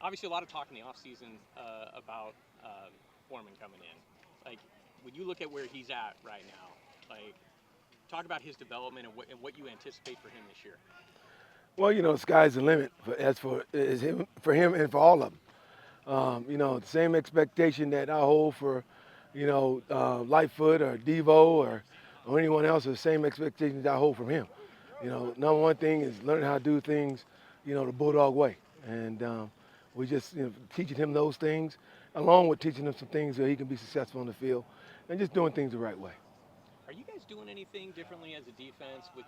obviously a lot of talk in the offseason about Foreman coming in. Like, when you look at where he's at right now, like, talk about his development and what you anticipate for him this year. Well, sky's the limit for him and for all of them. The same expectation that I hold for, Lightfoot or Devo or anyone else, the same expectations I hold from him. Number one thing is learning how to do things, the Bulldog way. And we just, teaching him those things, along with teaching him some things so he can be successful in the field and just doing things the right way. Are you guys doing anything differently as a defense with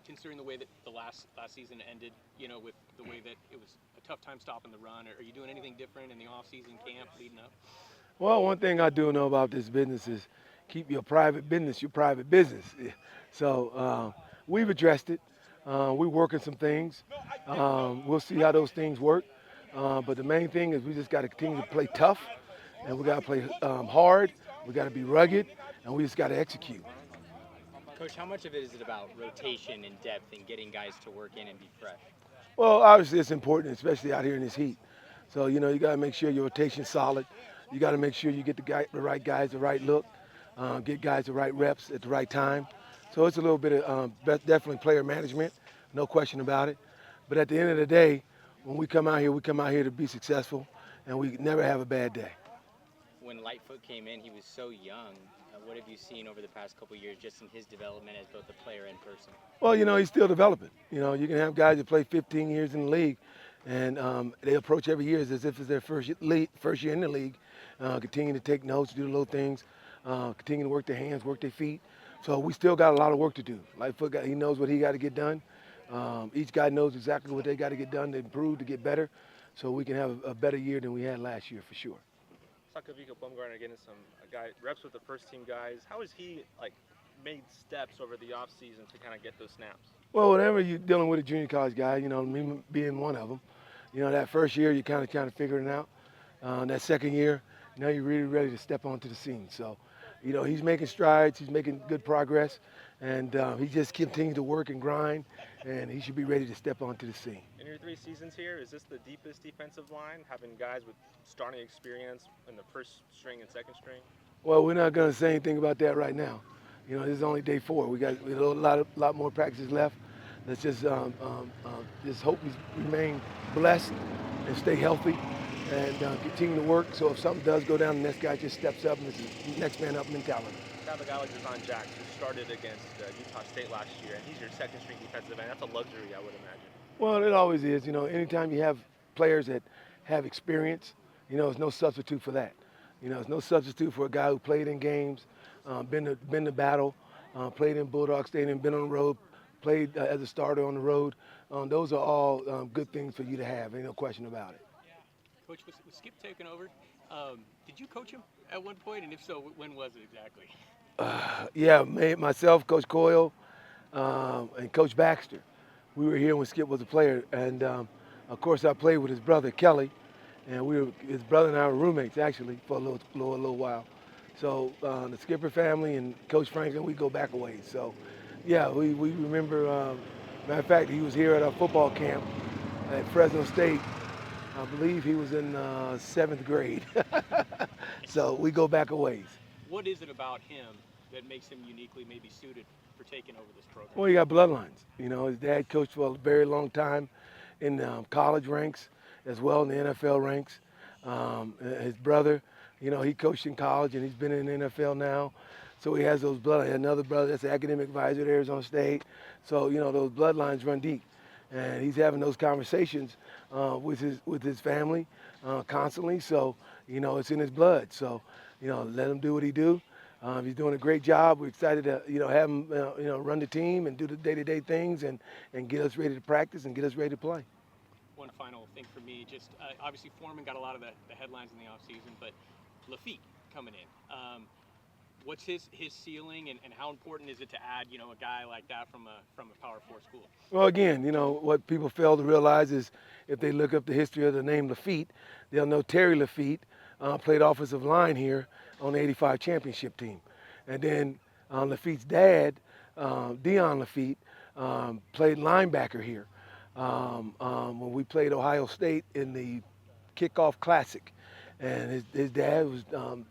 considering the way that the last season ended? With the way that it was a tough time stopping the run. Are you doing anything different in the offseason camp leading up? Well, one thing I do know about this business is keep your private business your private business. So we've addressed it. We're working some things. We'll see how those things work. But the main thing is we just got to continue to play tough, and we got to play hard. We got to be rugged, and we just got to execute. Coach, how much of it is it about rotation and depth and getting guys to work in and be fresh? Well, obviously it's important, especially out here in this heat. So you got to make sure your rotation's solid. You got to make sure you get the right guys the right look, get guys the right reps at the right time. So it's a little bit of definitely player management, no question about it. But at the end of the day, when we come out here to be successful, and we never have a bad day. When Lightfoot came in, he was so young. What have you seen over the past couple of years just in his development as both a player and person? Well, he's still developing. You can have guys that play 15 years in the league, and they approach every year as if it's their first year in the league, continue to take notes, do the little things, continue to work their hands, work their feet. So we still got a lot of work to do. Lightfoot, he knows what he got to get done. Each guy knows exactly what they got to get done to improve, to get better, so we can have a better year than we had last year for sure. Sakavika Bumgarner getting some guy reps with the first team guys. How has he made steps over the offseason to kind of get those snaps? Well, whenever you're dealing with a junior college guy, me being one of them, that first year you kind of figuring it out. That second year, you're really ready to step onto the scene. So, he's making strides, he's making good progress, and he just continues to work and grind, and he should be ready to step onto the scene. In your 3 seasons here, is this the deepest defensive line, having guys with starting experience in the first string and second string? Well, we're not going to say anything about that right now. This is only day 4. We got a lot more practices left. Let's just hope we remain blessed and stay healthy and continue to work. So if something does go down, the next guy just steps up, and it's a next man up mentality. Have a guy like Deshaun Jackson, who started against Utah State last year, and he's your second string defensive end. That's a luxury, I would imagine. Well, it always is. Anytime you have players that have experience, there's no substitute for that. There's no substitute for a guy who played in games, been to battle, played in Bulldog Stadium, been on the road, played as a starter on the road. Those are all good things for you to have. Ain't no question about it. Coach, was Skip taking over? Did you coach him at one point, and if so, when was it exactly? Yeah, myself, Coach Coyle, and Coach Baxter. We were here when Skip was a player, and of course I played with his brother Kelly, and his brother and I were roommates actually for a little while. So the Skipper family and Coach Franklin, we go back a ways. So yeah, we remember. Matter of fact, he was here at our football camp at Fresno State. I believe he was in 7th grade. So we go back a ways. What is it about him that makes him uniquely maybe suited for taking over this program? Well, he got bloodlines. His dad coached for a very long time in college ranks as well in the NFL ranks. His brother, he coached in college and he's been in the NFL now. So he has those bloodlines. Another brother that's an academic advisor at Arizona State. So, those bloodlines run deep. And he's having those conversations with his family constantly. So, it's in his blood. So, let him do what he do. He's doing a great job. We're excited to, have him, run the team and do the day-to-day things and get us ready to practice and get us ready to play. One final thing for me, just obviously Foreman got a lot of the headlines in the offseason, but Lafitte coming in. What's his ceiling, and how important is it to add, a guy like that from a Power 4 school? Well, again, what people fail to realize is if they look up the history of the name Lafitte, they'll know Terry Lafitte played offensive line here on the '85 championship team. And then Lafitte's dad, Dion Lafitte, played linebacker here when we played Ohio State in the kickoff classic. And his dad was,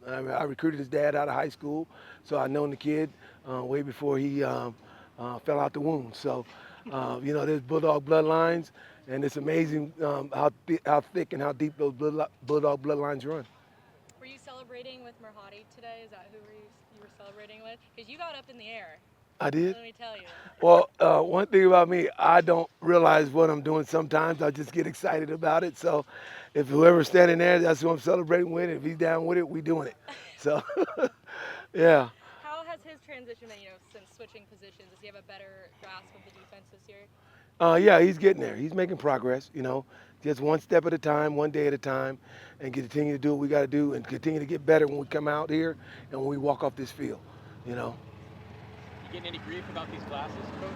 I recruited his dad out of high school, so I known the kid way before he fell out the womb. So, there's Bulldog bloodlines, and it's amazing how thick and how deep those Bulldog bloodlines run. Were you celebrating with Merhati today? Is that who you were celebrating with? Because you got up in the air. I did? Let me tell you. Well, one thing about me, I don't realize what I'm doing sometimes. I just get excited about it. So if whoever's standing there, that's who I'm celebrating with. If he's down with it, we doing it. So, yeah. How has his transition been, since switching positions? Does he have a better grasp of the defense this year? Yeah, he's getting there. He's making progress, just one step at a time, one day at a time, and continue to do what we got to do and continue to get better when we come out here and when we walk off this field, You getting any grief about these glasses, Coach?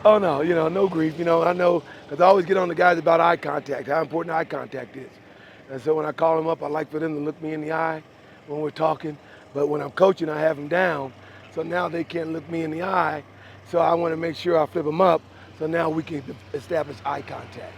Oh, no, no grief. I know because I always get on the guys about eye contact, how important eye contact is. And so when I call them up, I like for them to look me in the eye when we're talking. But when I'm coaching, I have them down. So now they can't look me in the eye. So I want to make sure I flip them up so now we can establish eye contact.